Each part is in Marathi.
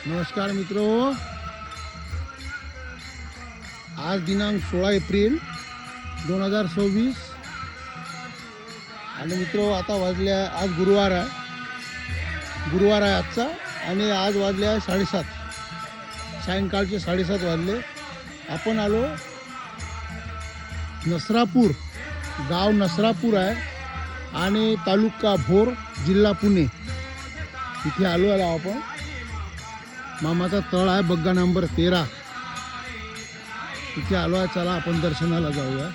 नमस्कार मित्रो, आज दिनांक 16 एप्रिल 2026 आणि मित्रो आता वाजल्या, आज गुरुवार आहे आजचा, आणि आज वाजल्या 7:30, सायंकाळचे 7:30 वाजले. आपण आलो नसरापूर, गाव नसरापूर आहे आणि तालुका भोर, जिल्हा पुणे, इथे आलो आपण. मामाचा तळ आहे, बग्गा नंबर 13, इथे आलो आहे. चला आपण दर्शनाला जाऊया.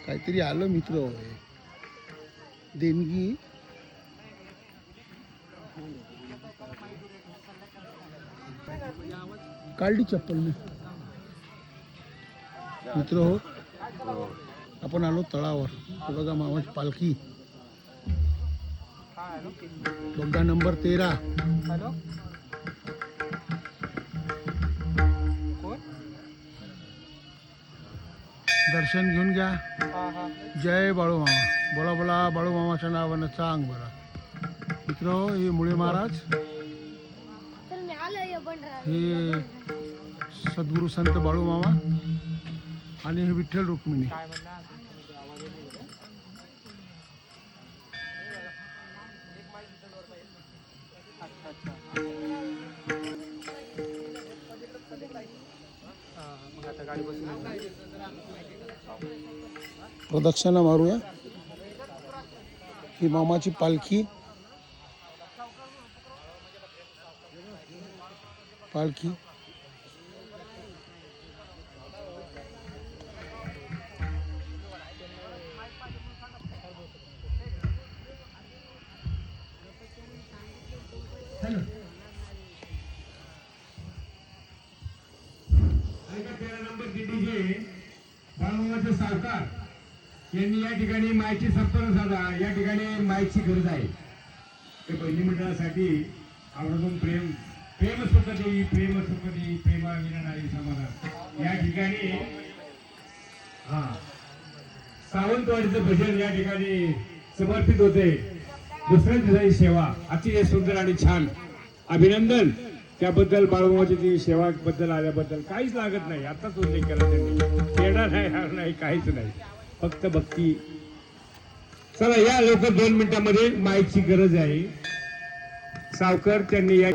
काहीतरी आलं मित्र, देणगी. काढली चप्पल मी मित्र हो. आपण आलो तळावर. बघा मामाची पालखी, बग्गा नंबर 13. दर्शन घेऊन घ्या. जय बाळू मामा. बोला बोला बाळू मामाच्या नावानं सांग बरं मित्र. हे मुळे महाराज, हे सद्गुरू संत बाळू मामा आणि हे विठ्ठल रुक्मिणी. प्रदक्षिणा मारूया. ही मामाची पालखी. बाळूमामाचे सावकार यांनी या ठिकाणी मायची सत्तर साधा, या ठिकाणी मायची गरज आहे. ते बहिणी मंडळासाठी आवर्जून प्रेम सुख देई, प्रेमा विनानारी समाधान. या ठिकाणी सावंतवाडीचं भजन या ठिकाणी समर्पित होते. दुसऱ्या दिवसाची सेवा अतिशय सुंदर आणि छान. अभिनंदन त्याबद्दल. बाळूमामाची सेवा बद्दल आल्याबद्दल काहीच लागत नाही. आताच उल्लेख केला त्यांनी. येणार नाही, हार नाही, काहीच नाही, फक्त भक्ती. चला या लवकर 2 मिनिटांमध्ये माईकची गरज आहे. सावकर त्यांनी या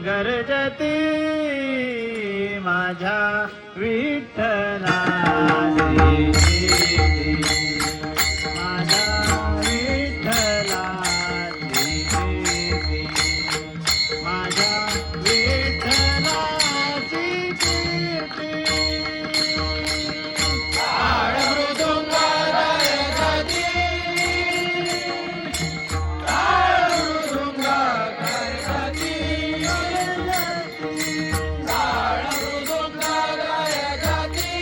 गरजती माझ्या विठ्ठला, माझ्या विठ्ठला, माझ्या विठ्ठलाची कीर्ती. टाळ मृदुंग गरजती, टाळ मृदुंग गरजती, टाळ मृदुंग गरजती.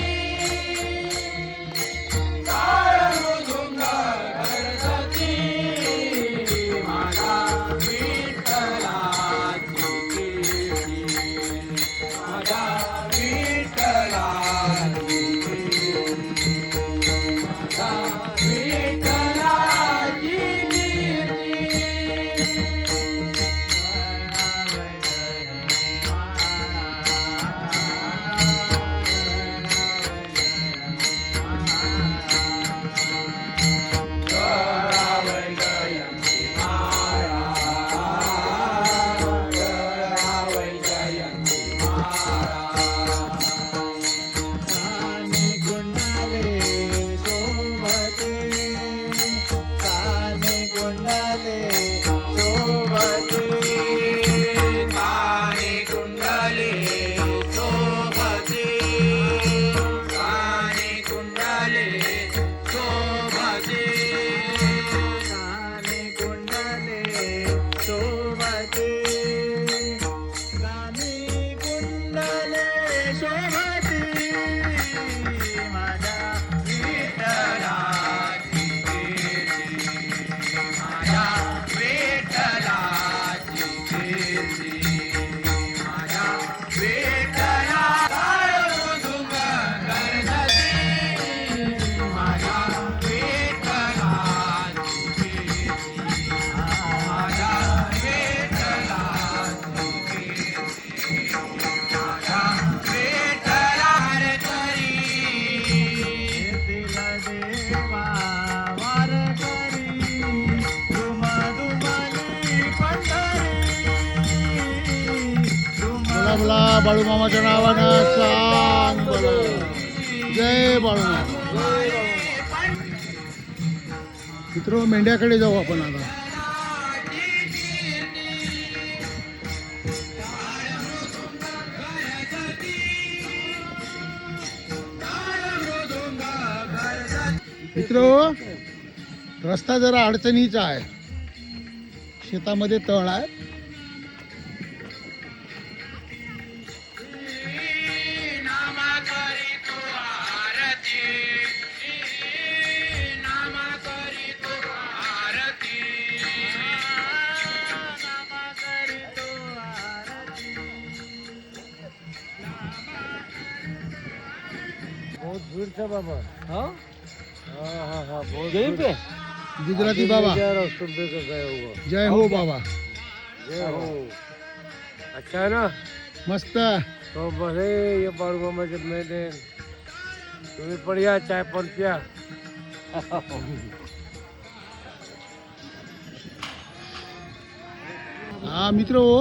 दाबला बाळूमामाच्या नावानं सांग बोला. जय बाळूमामा. मित्र मेंढ्याकडे जाऊ आपण आता. मित्र रस्ता जरा अडचणीचा आहे. शेतामध्ये तळ आहे. बहुत भीड़ था बाबा। हाँ हाँ हाँ बहुत यहीं पे गुजराती बाबा सुनने का गया हुआ। जय हो बाबा. जय हो। अच्छा है ना? मस्त. तो बसे ये बाळू मामा जब मैंने तुम्ही बढ़िया चाय पण पिया. हा मित्र हो,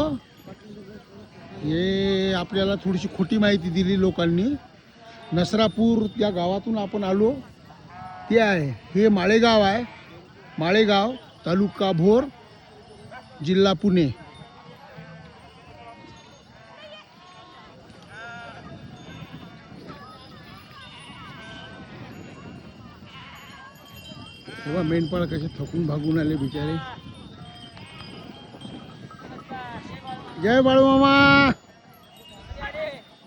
हे आपल्याला थोडीशी खोटी माहिती दिली लोकांनी. नसरापूर या गावातून आपण आलो ते आहे. हे माळेगाव आहे. माळेगाव तालुका भोर जिल्हा पुणे. तेव्हा मेंढपाळ कसे थकून भागून आले बिचारे. जय बाळूमामा.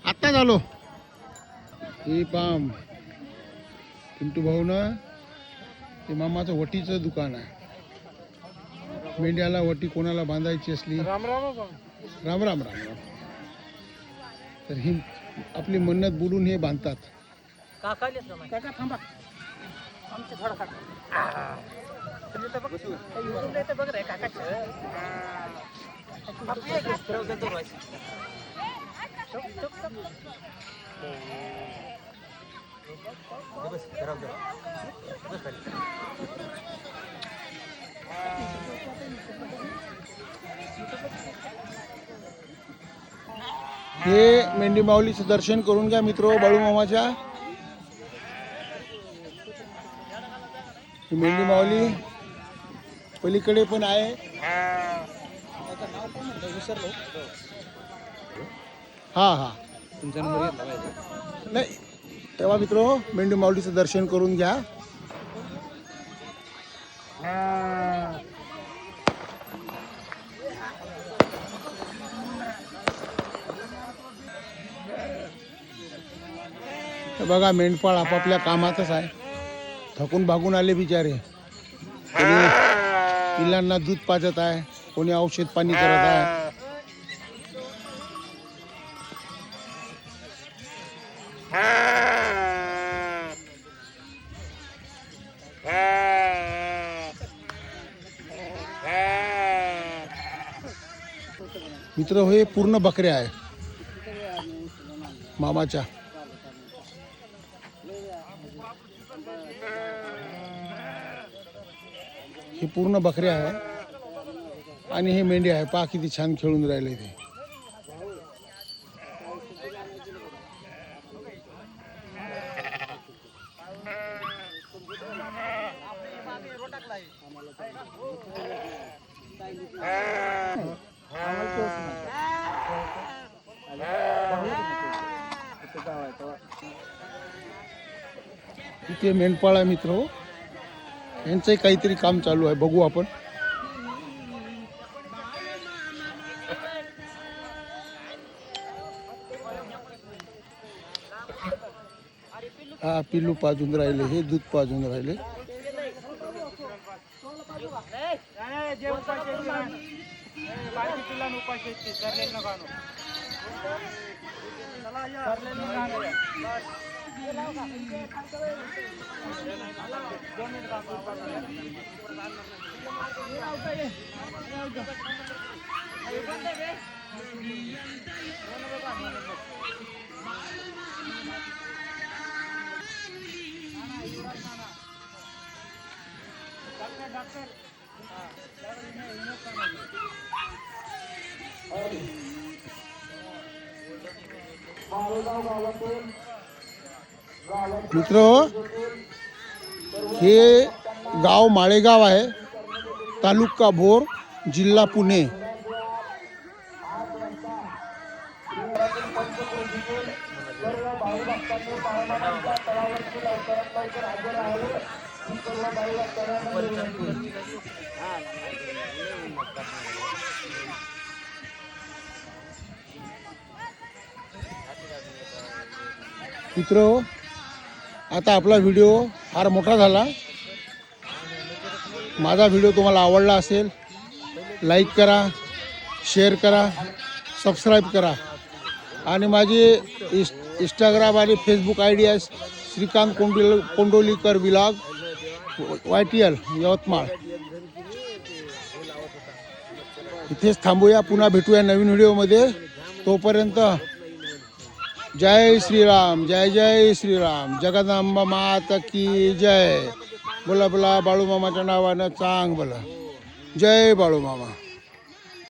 आत्ताच आलो. हे पाम पिंटू भाऊ ना, ते मामाचं वटीचं दुकान आहे. मेंढ्याला वटी कोणाला बांधायची असली, राम राम बाबा. राम राम राम राम, तर ही आपली मन्नत बोलून हे बांधतात. काका थांबा आमचे थोडा काका बघ रे काकाचं हे मेंढी माऊलीचं दर्शन करून घ्या मित्र बाळूमामाच्या. ही मेंढी माऊली पलीकडे पण आहे. हा हा तुमचा नंबर घेतला पाहिजे. नाही तेव्हा मित्र मेंढी माऊलीचं दर्शन करून घ्या. तर बघा मेंढपाळ आपापल्या कामातच आहे. थकून भागून आले बिचारे. कोणी पिल्लांना दूध पाजत आहे, कोणी औषध पाणी करत आहे. मित्र हे पूर्ण बकऱ्या आहे मामाच्या. हे पूर्ण बकऱ्या आहे आणि हे मेंढे आहे. पहा किती छान खेळून राहिले ते. इथे मेंढपाळ आहे मित्र. यांचंही काहीतरी काम चालू आहे, बघू आपण. हा पिल्लू पाजून राहिले, हे दूध पाजून राहिले. मित्र हे गाव माळेगाव आहे, तालुका भोर, जिल्हा पुणे. मित्र आता आपला व्हिडिओ फार मोठा झाला. माझा व्हिडिओ तुम्हाला आवडला असेल, लाईक करा, शेअर करा, सबस्क्राईब करा. आणि माझी इंस्टाग्राम आणि फेसबुक आय डी आहे श्रीकांत कोंडोलीकर विलॉग YTL यवतमाळ. इथेच थांबूया, पुन्हा भेटूया नवीन व्हिडिओमध्ये. तोपर्यंत जय श्रीराम, जय जय श्रीराम, जगदंबा माता की जय. बोला बोला बाळूमामाच्या नावानं चांग बोला. जय बाळूमामा.